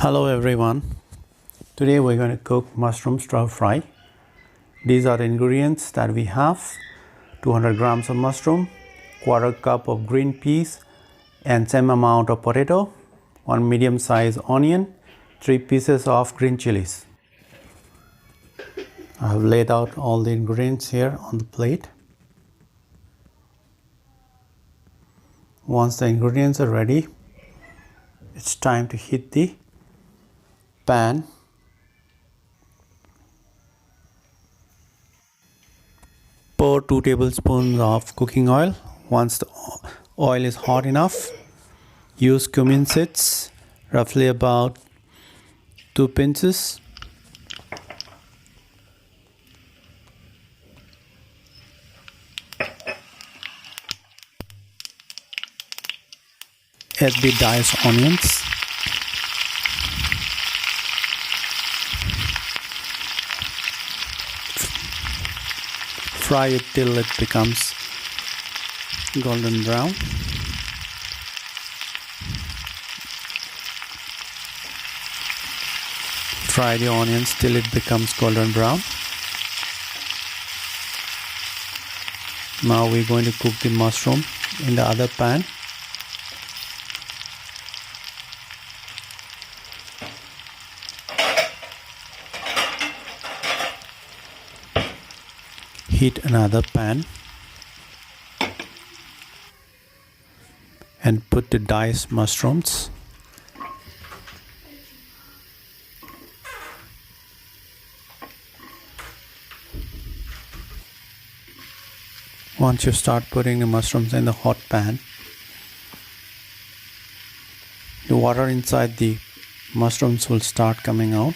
Hello everyone. Today we're going to cook mushroom stir fry. These are the ingredients that we have: 200 grams of mushroom, quarter cup of green peas and same amount of potato, one medium sized onion, 3 pieces of green chilies. I have laid out all the ingredients here on the plate. Once the ingredients are ready, it's time to heat the pan. Pour 2 tablespoons of cooking oil. Once the oil is hot enough, use cumin seeds, roughly about 2 pinches. Add the diced onions. Fry it till it becomes golden brown. Fry the onions till it becomes golden brown. Now we're going to cook the mushroom in the other pan. Heat another pan and put the diced mushrooms. Once you start putting the mushrooms in the hot pan, the water inside the mushrooms will start coming out.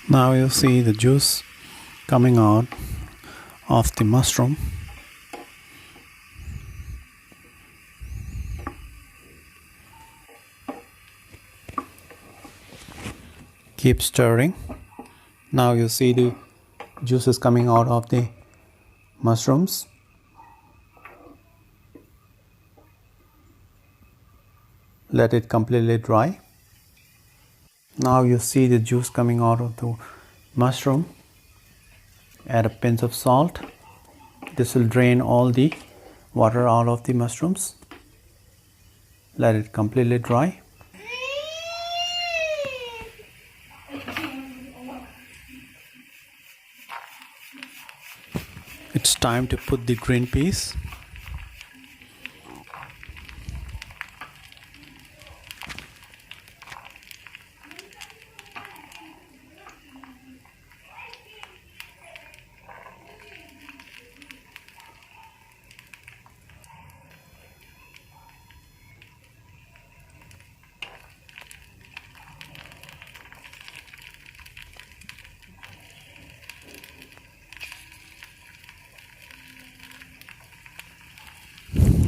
Now you see the juice coming out of the mushroom. Keep stirring. Now you see the juices coming out of the mushrooms. Let it completely dry. Now you see the juice coming out of the mushroom. Add a pinch of salt. This will drain all the water out of the mushrooms. Let it completely dry. It's time to put the green peas.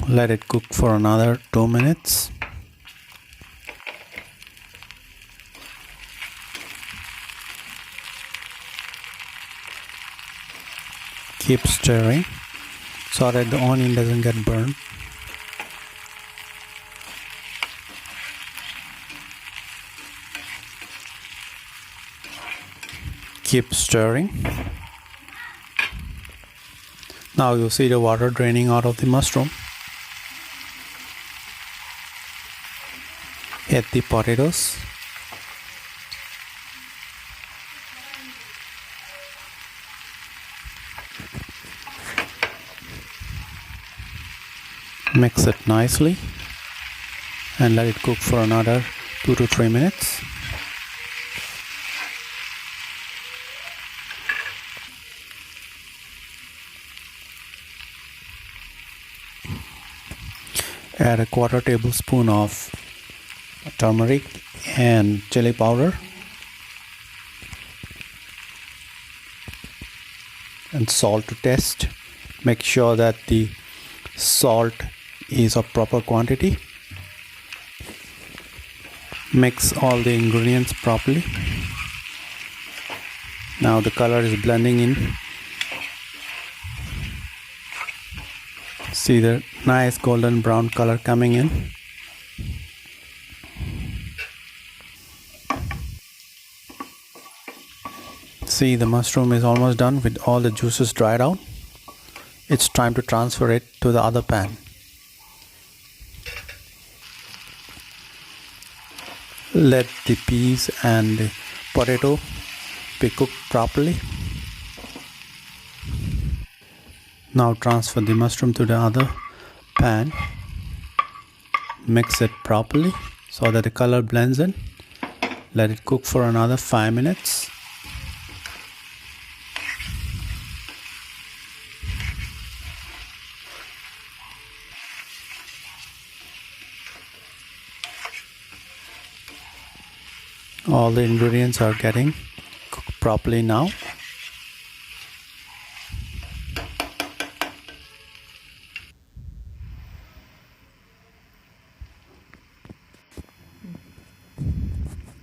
Let it cook for another 2 minutes. Keep stirring so that the onion doesn't get burned. Keep stirring. Now you see the water draining out of the mushroom. Add the potatoes. Mix it nicely and let it cook for another 2 to 3 minutes. Add a quarter tablespoon of turmeric and chili powder and salt to taste. Make sure that the salt is of proper quantity. Mix all the ingredients properly. Now the color is blending in. See the nice golden brown color coming in. See, the mushroom is almost done with all the juices dried out. It's time to transfer it to the other pan. Let the peas and the potato be cooked properly. Now transfer the mushroom to the other pan. Mix it properly so that the color blends in. Let it cook for another 5 minutes. All the ingredients are getting cooked properly now.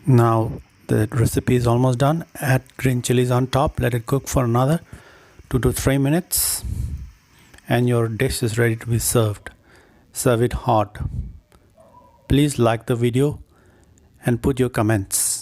Now the recipe is almost done. Add green chilies on top. Let it cook for another 2 to 3 minutes. And your dish is ready to be served. Serve it hot. Please like the video and put your comments.